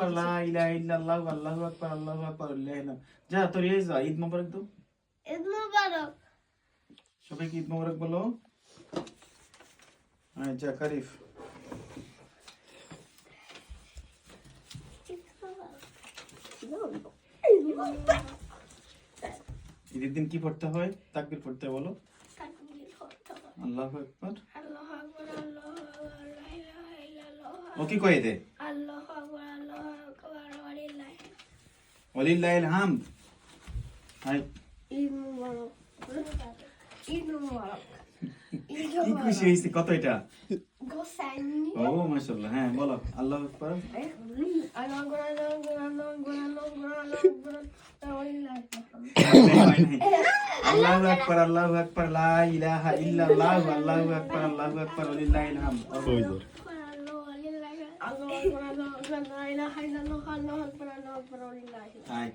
আকবার লা ইলাহা ইল্লাল্লাহু আল্লাহু আকবার আল্লাহু আকবার যা তোর এই যা ঈদ মোবারক দাও ঈদ মোবারক সবাইকে ঈদ মোবারক বলো যা কারিফ ঈদের দিন কি পড়তে হয় তাকবীর পড়তে হয় বলো আল্লাহু আকবার আল্লাহু আকবার আল্লাহু আকবার লা ইলাহা ইল্লাল্লাহ ও কি কয় দে আল্লাহু আকবার ওয়ালিল্লাহিল হামদ হাই ঈদ মোবারক ঈদ মোবারক কি খুশি হইছে কত এটা গোসাইনি ও মাশাআল্লাহ হ্যাঁ বলো আল্লাহু আকবার আল্লাহু আকবার আল্লাহু আকবার লা ইলাহা ইল্লাল্লাহু আল্লাহু আকবার ওয়ালিল্লাহিল হামদ আল্লাহু আকবার লা ইলাহা ইল্লাল্লাহ আল্লাহু আকবার ওয়ালিল্লাহি হাই